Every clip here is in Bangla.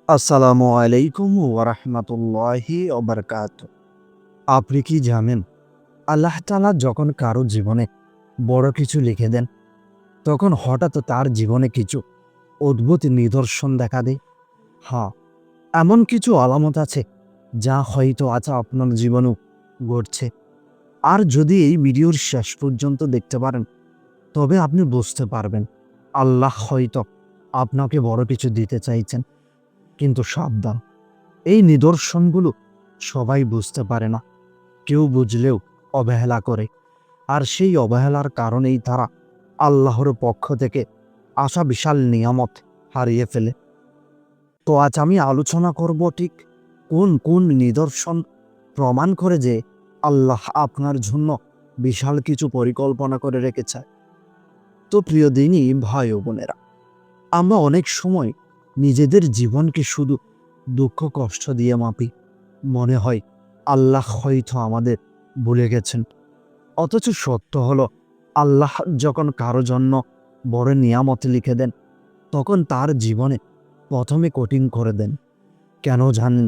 আসসালামু আলাইকুম ওয়া রাহমাতুল্লাহি ওয়া বারাকাতুহু। আপনি কি জানেন, আল্লাহ তাআলা যখন কারো জীবনে বড় কিছু লিখে দেন, তখন হঠাৎ তার জীবনে কিছু অদ্ভুত নিদর্শন দেখা দেয়? হ্যাঁ, এমন কিছু আলামত আছে যা হয়তো আজ আপনার জীবনেও ঘটছে। আর যদি এই ভিডিওর শেষ পর্যন্ত দেখতে পারেন, তবে আপনি বুঝতে পারবেন আল্লাহ হয়তো আপনাকে বড় কিছু দিতে চাইছেন। কিন্তু সাবধান, এই নিদর্শনগুলো সবাই বুঝতে পারে না। কেউ বুঝলেও অবহেলা করে, আর সেই অবহেলার কারণেই তারা আল্লাহর পক্ষ থেকে আসা বিশাল নিয়ামত হারিয়ে ফেলে। তো আজ আমি আলোচনা করব ঠিক কোন কোন নিদর্শন প্রমাণ করে যে আল্লাহ আপনার জন্য বিশাল কিছু পরিকল্পনা করে রেখেছে। তো প্রিয় দিনই ভাই ও বোনেরা, আমরা অনেক সময় নিজেদের জীবনকে শুধু দুঃখ কষ্ট দিয়ে মাপি। মনে হয় আল্লাহ হয়তো আমাদের ভুলে গেছেন। অথচ সত্য হলো, আল্লাহ যখন কারো জন্য বড় নিয়ামত লিখে দেন, তখন তার জীবনে প্রথমে কঠিন করে দেন। কেন জানেন?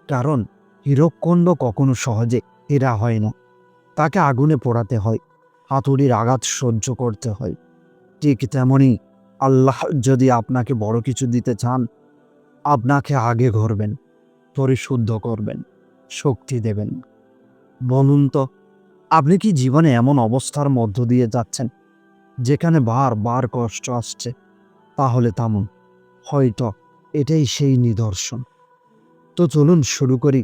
কারণ হীরকখণ্ড কখনো সহজে হীরা হয় না। তাকে আগুনে পোড়াতে হয়, হাতুড়ির আঘাত সহ্য করতে হয়। ঠিক তেমনি আল্লাহ যদি আপনাকে বড় কিছু দিতে চান, আপনাকে আগে গড়বেন, পরিশুদ্ধ করবেন, শক্তি দেবেন। বলুন তো, আপনি কি জীবনে এমন অবস্থার মধ্য দিয়ে যাচ্ছেন যেখানে বারবার কষ্ট আসছে? তাহলে থামুন, হয়তো এটাই সেই নিদর্শন। তো চলুন শুরু করি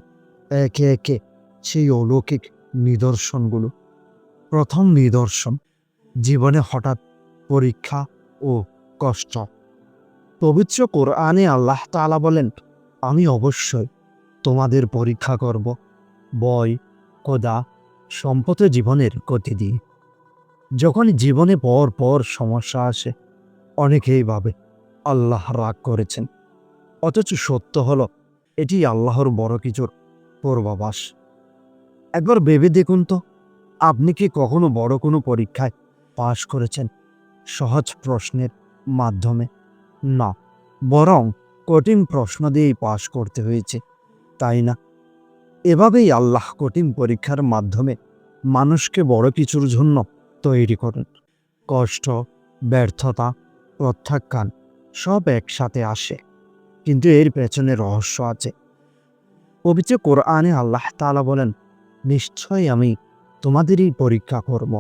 একে একে সেই অলৌকিক নিদর্শনগুলো। প্রথম নিদর্শন, জীবনে হঠাৎ পরীক্ষা ও কষ্ট। পবিত্র কোরআনে আল্লাহ তাআলা বলেন, আমি অবশ্যই তোমাদের পরীক্ষা করব, ভয়, ক্ষুধা, সম্পদে জীবনের গতি দিয়ে। যখন জীবনে পর পর সমস্যা আসে, অনেকেই ভাবে আল্লাহ রাগ করেছেন। অথচ সত্য হলো, এটি আল্লাহর বড় কিছুর পূর্বাভাস। একবার ভেবে দেখুন তো, আপনি কি কখনো বড় কোনো পরীক্ষায় পাশ করেছেন সহজ প্রশ্নের মাধ্যমে? না, বরং কঠিন প্রশ্ন দিয়েই পাশ করতে হয়েছে, তাই না? এভাবেই আল্লাহ কঠিন পরীক্ষার মাধ্যমে মানুষকে বড় কিছুর জন্য তৈরি করেন। কষ্ট, ব্যর্থতা, প্রত্যাখ্যান সব একসাথে আসে, কিন্তু এর পেছনে রহস্য আছে। পবিত্র কোরআনে আল্লাহ তাআলা বলেন, নিশ্চয়ই আমি তোমাদেরই পরীক্ষা করব।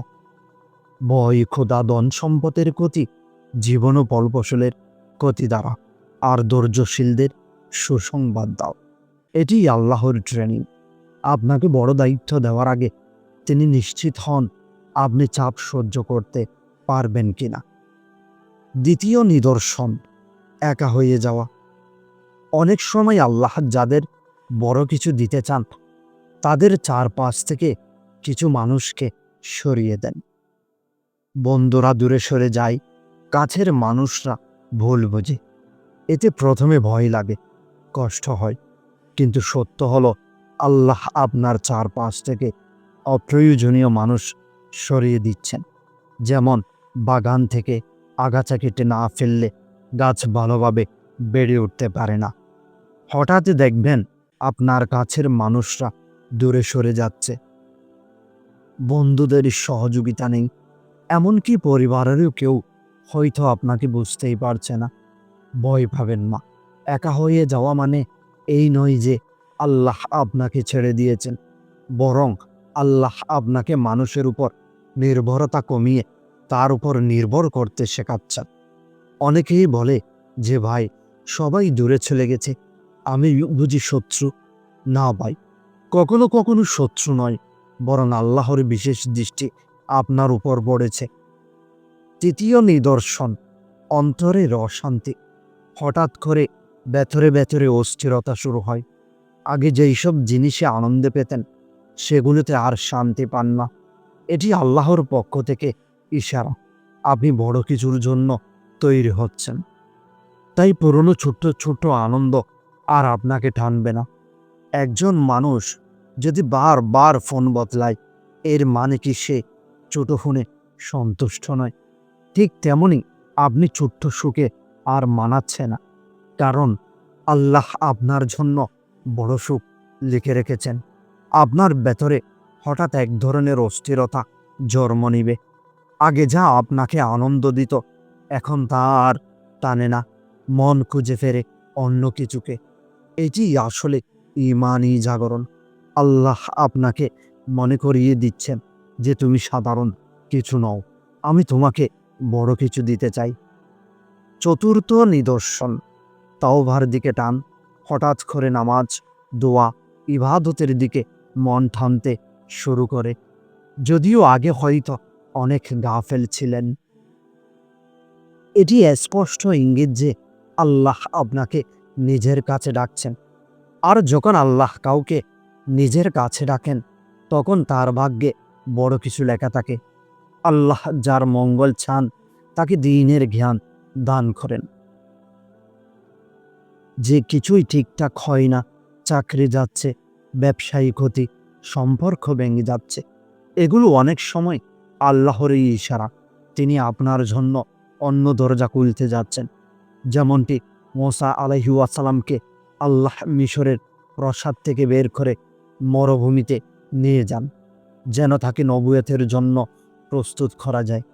ভয়, ক্ষুধা, ধন সম্পদের ক্ষতি, জীবন ও ফলফসলের ক্ষতি দ্বারা, আর ধৈর্যশীলদের সুসংবাদ দাও। এটি আল্লাহর ট্রেনিং। আপনাকে বড় দায়িত্ব দেওয়ার আগে তিনি নিশ্চিত হন আপনি চাপ সহ্য করতে পারবেন কিনা। দ্বিতীয় নিদর্শন, একা হয়ে যাওয়া। অনেক সময় আল্লাহ যাদের বড় কিছু দিতে চান, তাদের চারপাশ থেকে কিছু মানুষকে সরিয়ে দেন। বন্ধুরা দূরে সরে যায়, কাছের মানুষরা ভুল বোঝে। এতে প্রথমে ভয় লাগে, কষ্ট হয়, কিন্তু সত্য হলো, আল্লাহ আপনার চারপাশ থেকে অপ্রয়োজনীয় মানুষ সরিয়ে দিচ্ছেন। যেমন বাগান থেকে আগাছা কেটে না ফেললে গাছ ভালোভাবে বেড়ে উঠতে পারে না। হঠাৎ দেখবেন আপনার কাছের মানুষরা দূরে সরে যাচ্ছে, বন্ধুদের সহযোগিতা নেই, এমনকি পরিবারেরও কেউ হয়তো আপনাকে বুঝতেই পারছে না। ভয় পাবেন না। একা হয়ে যাওয়া মানে এই নয় যে আল্লাহ আপনাকে ছেড়ে দিয়েছেন, বরং আল্লাহ আপনাকে মানুষের উপর নির্ভরতা কমিয়ে তার উপর নির্ভর করতে শেখাচ্ছেন। অনেকেই বলে যে ভাই, সবাই দূরে চলে গেছে, আমি বুঝি শত্রু? না ভাই, কখনো কখনো শত্রু নয়, বরং আল্লাহর বিশেষ দৃষ্টি আপনার উপর পড়েছে। তৃতীয় নিদর্শন, অন্তরের অশান্তি। হঠাৎ করে ভেতরে ভেতরে অস্থিরতা শুরু হয়। আগে যেই সব জিনিসে আনন্দ পেতেন, সেগুলোতে আর শান্তি পান না। এটি আল্লাহর পক্ষ থেকে ইশারা আপনি বড় কিছুর জন্য তৈরি হচ্ছেন। তাই পুরনো ছোট্ট ছোট্ট আনন্দ আর আপনাকে টানবে না। একজন মানুষ যদি বারবার ফোন বদলায়, এর মানে কি সে ছোট ফোনে সন্তুষ্ট নয়? ঠিক তেমনি আপনি ছোট্ট সুখে আর মানাচ্ছে না, কারণ আল্লাহ আপনার জন্য বড় সুখ লিখে রেখেছেন। আপনার ভেতরে হঠাৎ এক ধরনের অস্থিরতা জন্ম নিবে। আগে যা আপনাকে আনন্দ দিত, এখন তা আর টানে না। মন খুঁজে ফেরে অন্য কিছুকে। এটি আসলে ঈমানি জাগরণ। আল্লাহ আপনাকে মনে করিয়ে দিচ্ছেন যে তুমি সাধারণ কিছু নও, আমি তোমাকে বড় কিছু দিতে চাই। চতুর্থ নিদর্শন, তাওবার দিকে টান। হঠাৎ করে নামাজ, দোয়া, ইবাদতের দিকে মন টানতে শুরু করে, যদিও আগে হয়তো অনেক গাফেল ছিলেন। এটি স্পষ্ট ইঙ্গিত যে আল্লাহ আপনাকে নিজের কাছে ডাকছেন। আর যখন আল্লাহ কাউকে নিজের কাছে ডাকেন, তখন তার ভাগ্যে বড় কিছু লেখা থাকে। আল্লাহ যার মঙ্গল চান তাকে দ্বীনের জ্ঞান দান করেন। যে কিছুই ঠিকঠাক হয় না, চাকরি যাচ্ছে, ব্যবসায়ী ক্ষতি, সম্পর্ক ভেঙে যাচ্ছে, এগুলো অনেক সময় আল্লাহরই ইশারা। তিনি আপনার জন্য অন্য দরজা খুলতে যাচ্ছেন। যেমনটি মুসা আলাইহিস সালামকে আল্লাহ মিশরের প্রাসাদ থেকে বের করে মরুভূমিতে নিয়ে যান, যেন তাকে নবুয়তের জন্য প্রস্তুত করা যায়।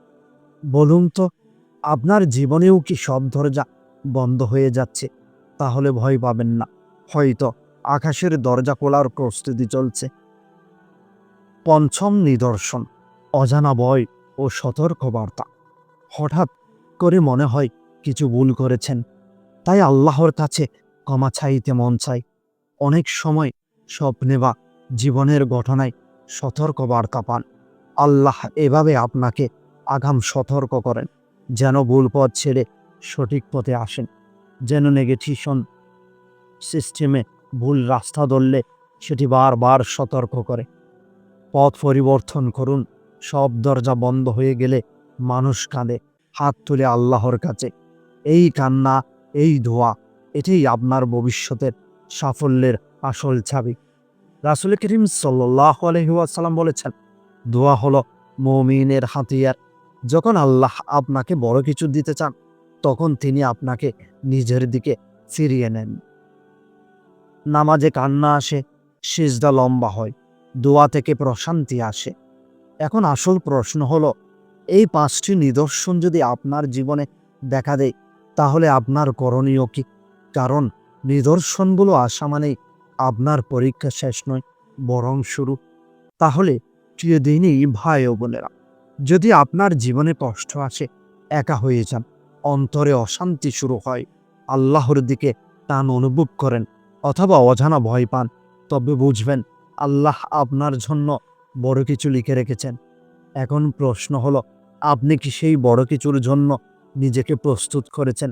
বলুন তো, আপনার জীবনেও কি সব দরজা বন্ধ হয়ে যাচ্ছে? তাহলে ভয় পাবেন না, হয়তো আকাশের দরজা খোলার প্রস্তুতি চলছে। পঞ্চম নিদর্শন, অজানা ভয় ও সতর্কবার্তা। হঠাৎ করে মনে হয় কিছু ভুল করেছেন, তাই আল্লাহর কাছে ক্ষমা চাইতে মন চাই। অনেক সময় স্বপ্নে বা জীবনের ঘটনায় সতর্কবার্তা পান। আল্লাহ এভাবে আপনাকে আগাম সতর্ক করেন, যেন ভুল পথ ছেড়ে সঠিক পথে আসেন। যেন নেগেটিশন সিস্টেমে ভুল রাস্তা ধরলে সেটি বারবার সতর্ক করে। পথ পরিবর্তন করুন। সব দরজা বন্ধ হয়ে গেলে মানুষ কাঁদে, হাত তুলে আল্লাহর কাছে। এই কান্না, এই দোয়া, এটাই আপনার ভবিষ্যতের সাফল্যের আসল চাবি। রাসূল করিম সাল্লাল্লাহু আলাইহি ওয়াসাল্লাম বলেছেন, দোয়া হলো মুমিনের হাতিয়ার। যখন আল্লাহ আপনাকে বড় কিছু দিতে চান, তখন তিনি আপনাকে নিজের দিকে ফিরিয়ে নেন। নামাজে কান্না আসে, সিজদা লম্বা হয়, দোয়া থেকে প্রশান্তি আসে। এখন আসল প্রশ্ন হলো, এই 5টি নিদর্শন যদি আপনার জীবনে দেখা দেয়, তাহলে আপনার করণীয় কি? কারণ নিদর্শনগুলো আসা মানেই আপনার পরীক্ষা শেষ নয়, বরং শুরু। তাহলে প্রিয় দিনই ভাই ও বোনেরা, যদি আপনার জীবনে কষ্ট আসে, একা হয়ে যান, অন্তরে অশান্তি শুরু হয়, আল্লাহর দিকে টান অনুভব করেন, অথবা অজানা ভয় পান, তবে বুঝবেন আল্লাহ আপনার জন্য বড় কিছু লিখে রেখেছেন। এখন প্রশ্ন হলো, আপনি কি সেই বড় কিছুর জন্য নিজেকে প্রস্তুত করেছেন,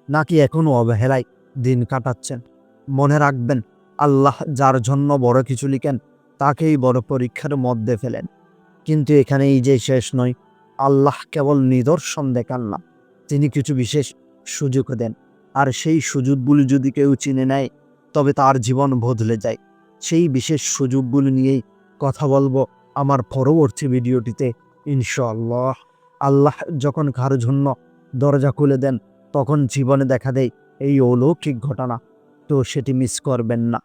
নাকি এখনো অবহেলায় দিন কাটাচ্ছেন? মনে রাখবেন, আল্লাহ যার জন্য বড় কিছু লিখেন, তাকেই বড় পরীক্ষার মধ্যে ফেলেন। কিন্তু এখানেই যে শেষ নয়, আল্লাহ কেবল নিদর্শন দেখান না, তিনি কিছু বিশেষ সুযোগ দেন। আর সেই সুযোগগুলো যদি কেউ চিনে নেয়, তবে তার জীবন বদলে যায়। সেই বিশেষ সুযোগগুলো নিয়েই কথা বলবো আমার পরবর্তী ভিডিওটিতে, ইনশাআল্লাহ। আল্লাহ যখন কারোর জন্য দরজা খুলে দেন, তখন জীবনে দেখা দেয় এই অলৌকিক ঘটনা, তো সেটি মিস করবেন না।